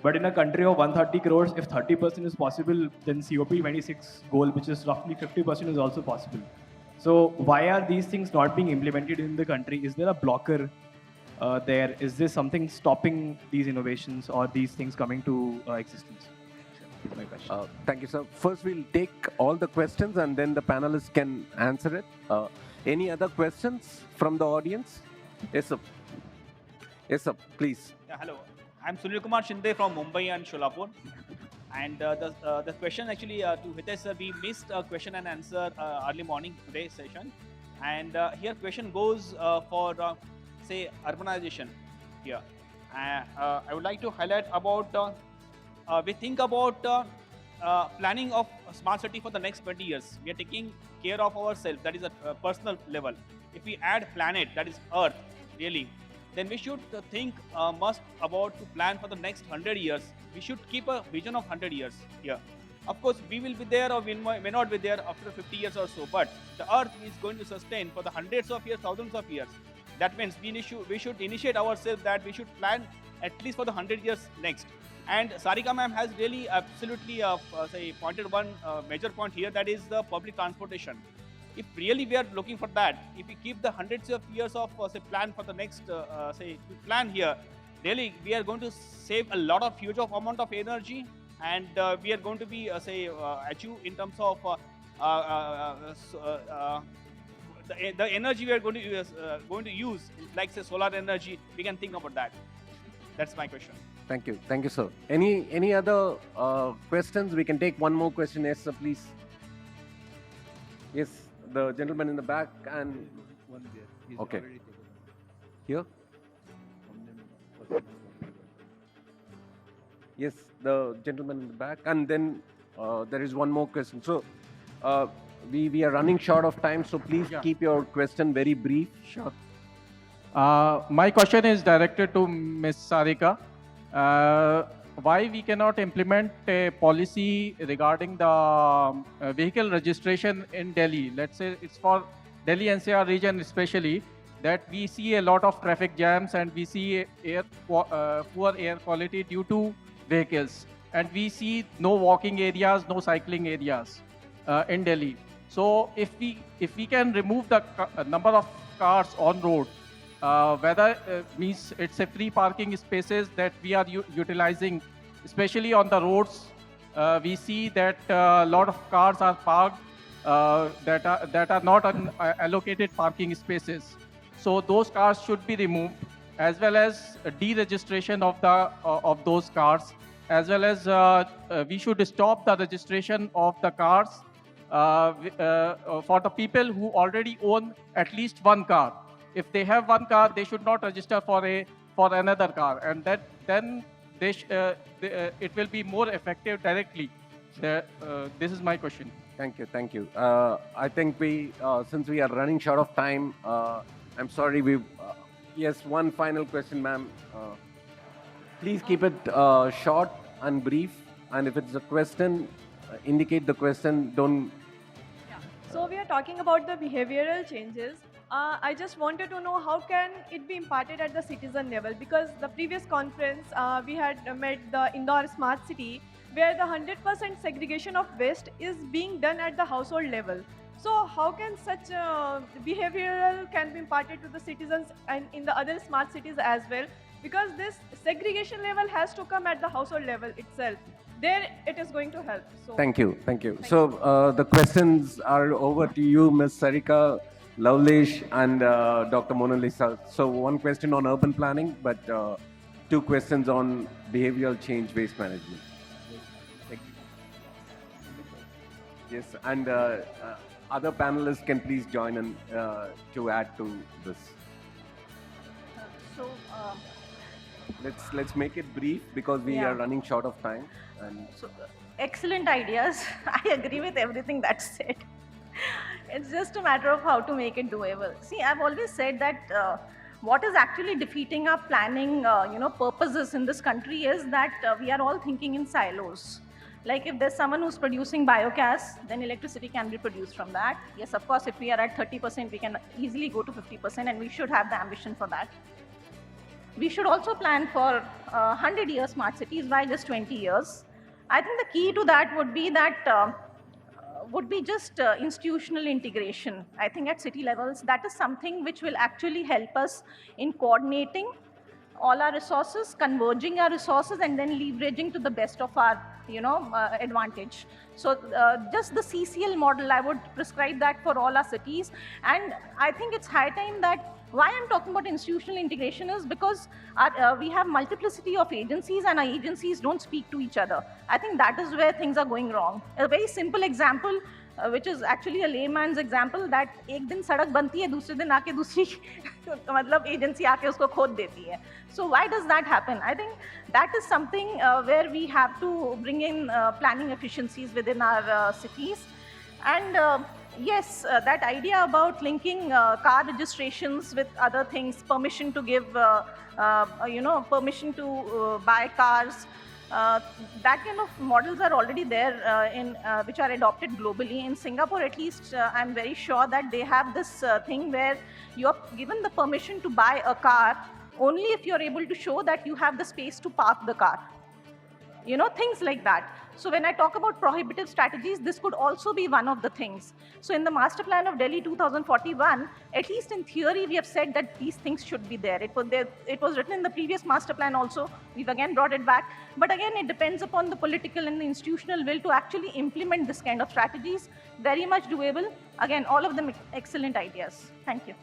But in a country of 130 crores, if 30% is possible, then COP26 goal, which is roughly 50%, is also possible. So why are these things not being implemented in the country? Is there a blocker there? Is there something stopping these innovations or these things coming to existence? That's my question. Thank you, sir. First, we'll take all the questions and then the panelists can answer it. Any other questions from the audience? Yes, sir. Yes, sir. Please. Yeah, hello. I'm Sunil Kumar Shinde from Mumbai and Sholapur. And the question actually to Hitesh sir, we missed a question and answer early morning today's session. And here question goes for say urbanization here. I would like to highlight about we think about planning of a smart city for the next 20 years. We are taking care of ourselves, that is a personal level. If we add planet, that is Earth, really, then we should think must about to plan for the next 100 years. We should keep a vision of 100 years here. Of course, we will be there or we may not be there after 50 years or so, but the Earth is going to sustain for the hundreds of years, thousands of years. That means we should initiate ourselves that we should plan at least for the 100 years next. And Sarika ma'am has really absolutely say pointed one major point here, that is the public transportation. If really we are looking for that, if we keep the hundreds of years of say plan for the next say plan here, really we are going to save a lot of huge amount of energy, and we are going to be say achieve in terms of the energy we are going to use like say solar energy. We can think about that. That's my question. Thank you. Thank you, sir. Any other questions? We can take one more question. Yes, sir, please. Yes, the gentleman in the back and one there. Okay. Here? Yes, the gentleman in the back, and then there is one more question. So we are running short of time, so please keep your question very brief. Sure. My question is directed to Ms. Sarika. Why we cannot implement a policy regarding the vehicle registration in Delhi? Let's say it's for Delhi NCR region especially, that we see a lot of traffic jams and we see poor air quality due to vehicles. And we see no walking areas, no cycling areas in Delhi. So if we can remove the number of cars on road, whether means it's a free parking spaces that we are utilizing, especially on the roads we see that a lot of cars are parked that are not on allocated parking spaces. So those cars should be removed, as well as deregistration of those cars, as well as we should stop the registration of the cars for the people who already own at least one car. If they have one car, they should not register for another car, and then it will be more effective directly. This is my question. Thank you, thank you. I think since we are running short of time, I'm sorry. Yes, one final question, ma'am. Please keep it short and brief, and if it's a question, indicate the question. Don't. So we are talking about the behavioral changes. I just wanted to know how can it be imparted at the citizen level, because the previous conference we had met the Indore Smart City, where the 100% segregation of waste is being done at the household level. So how can such behavioral can be imparted to the citizens and in the other smart cities as well? Because this segregation level has to come at the household level itself. There it is going to help. So Thank you, thank you. So the questions are over to you, Ms. Sarika, Lavlesh, and Dr. Mona Lisa. So one question on urban planning, but two questions on behavioral change, waste management. Thank you. Yes, and other panelists can please join in to add to this. So, Let's make it brief because we Yeah. are running short of time. And so excellent ideas. I agree with everything that's said. It's just a matter of how to make it doable. See, I've always said that what is actually defeating our planning, purposes in this country is that we are all thinking in silos. Like if there's someone who's producing biogas, then electricity can be produced from that. Yes, of course, if we are at 30%, we can easily go to 50%, and we should have the ambition for that. We should also plan for 100 years smart cities, why just 20 years? I think the key to that would be just institutional integration. I think at city levels, that is something which will actually help us in coordinating all our resources, converging our resources, and then leveraging to the best of our advantage. So just the CCL model, I would prescribe that for all our cities. And I think it's high time that why I'm talking about institutional integration is because we have multiplicity of agencies, and our agencies don't speak to each other. I think that is where things are going wrong. A very simple example, which is actually a layman's example, that एक दिन सड़क बनती है, दूसरे दिन आके दूसरी मतलब agency आके उसको खोद देती है. So why does that happen? I think that is something where we have to bring in planning efficiencies within our cities. And yes, that idea about linking car registrations with other things, permission to give, permission to buy cars, that kind of models are already there which are adopted globally. In Singapore, at least, I'm very sure that they have this thing where you are given the permission to buy a car only if you're able to show that you have the space to park the car. Things like that. So when I talk about prohibitive strategies, this could also be one of the things. So in the Master Plan of Delhi 2041, at least in theory, we have said that these things should be there. It was written in the previous Master Plan also. We've again brought it back. But again, it depends upon the political and the institutional will to actually implement this kind of strategies. Very much doable. Again, all of them excellent ideas. Thank you.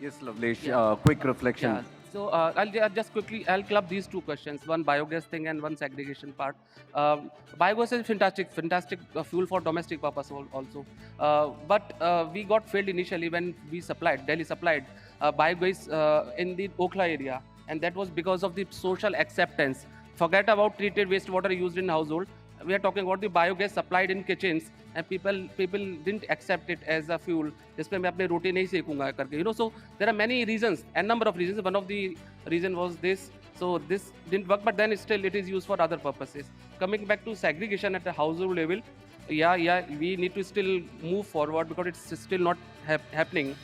yes, Lavlesh, quick reflection. Yeah. So I'll club these two questions, one biogas thing and one segregation part. Biogas is fantastic fuel for domestic purpose also. But we got failed initially when Delhi supplied biogas in the Okhla area. And that was because of the social acceptance. Forget about treated wastewater used in household. We are talking about the biogas supplied in kitchens, and people didn't accept it as a fuel. जिसमें मैं अपने रोटी नहीं सेकूंगा करके. So there are many reasons, a number of reasons. One of the reason was this. So this didn't work, but then still it is used for other purposes. Coming back to segregation at the household level, yeah, we need to still move forward because it's still not happening.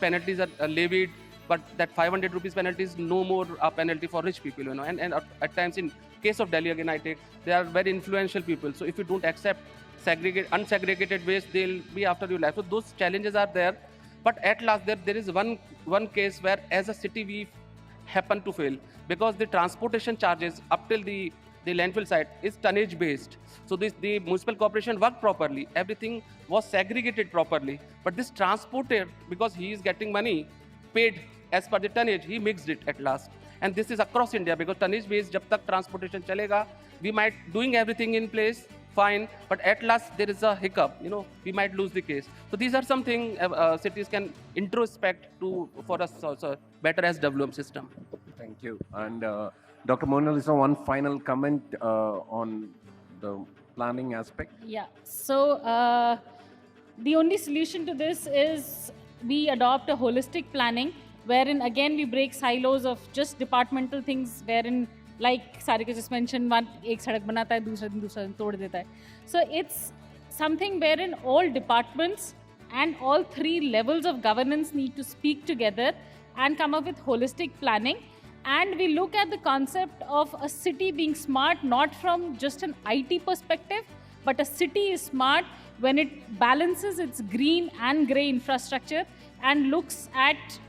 Penalties are levied, but that 500 rupees penalty is no more a penalty for rich people, And at times, in case of Delhi, again, I take, they are very influential people. So if you don't accept unsegregated waste, they'll be after your life. So those challenges are there. But at last, there is one case where, as a city, we happen to fail because the transportation charges up till the the landfill site is tonnage based. So the municipal corporation worked properly. Everything was segregated properly. But this transporter, because he is getting money paid as per the tonnage, he mixed it at last. And this is across India, because tonnage based, jab tak transportation chalega, we might doing everything in place, fine, but at last there is a hiccup, we might lose the case. So these are something cities can introspect to for us also better SWM system. Thank you. And Dr. Mona Lisa, one final comment on the planning aspect. Yeah. So the only solution to this is we adopt a holistic planning, wherein again we break silos of just departmental things, wherein like Sarika just mentioned, one ek sadak banata hai, dusra din tod deta hai. So it's something wherein all departments and all three levels of governance need to speak together and come up with holistic planning. And we look at the concept of a city being smart, not from just an IT perspective, but a city is smart when it balances its green and grey infrastructure and looks at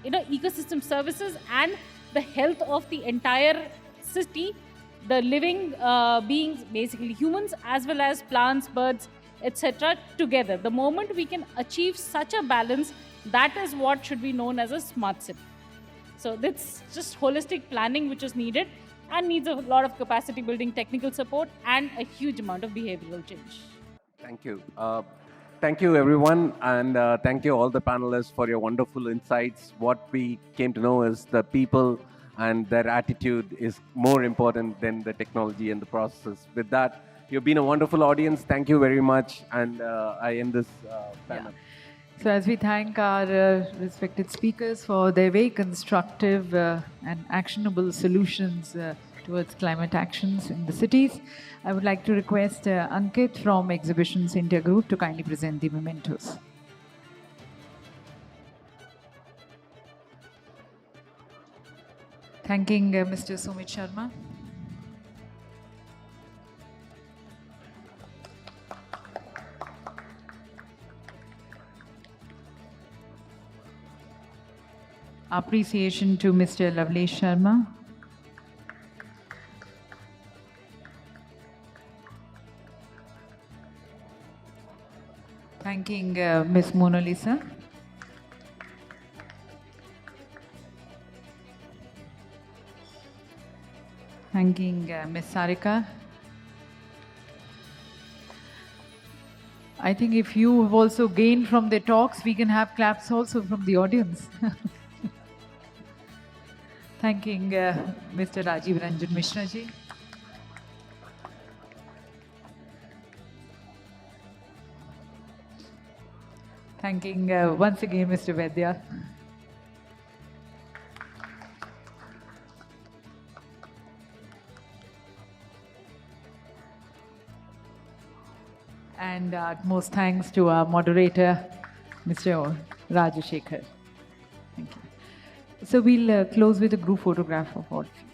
ecosystem services and the health of the entire city, the living beings, basically humans, as well as plants, birds, etc. together. The moment we can achieve such a balance, that is what should be known as a smart city. So that's just holistic planning which is needed and needs a lot of capacity building, technical support, and a huge amount of behavioral change. Thank you. Thank you, everyone, and thank you all the panelists for your wonderful insights. What we came to know is the people and their attitude is more important than the technology and the processes. With that, you've been a wonderful audience. Thank you very much, and I end this panel. Yeah. So as we thank our respected speakers for their very constructive and actionable solutions towards climate actions in the cities, I would like to request Ankit from Exhibitions India Group to kindly present the mementos. Thanking Mr. Sumit Sharma. Appreciation to Mr. Lavlesh Sharma. Thanking Ms. Mona Lisa. Thanking Ms. Sarika. I think if you have also gained from their talks, we can have claps also from the audience. Thanking Mr. Rajiv Ranjan Mishra ji. Thanking once again Mr. Vaidya. And utmost thanks to our moderator, Mr. Rajasekar. Thank you. So we'll close with a group photograph of all of you.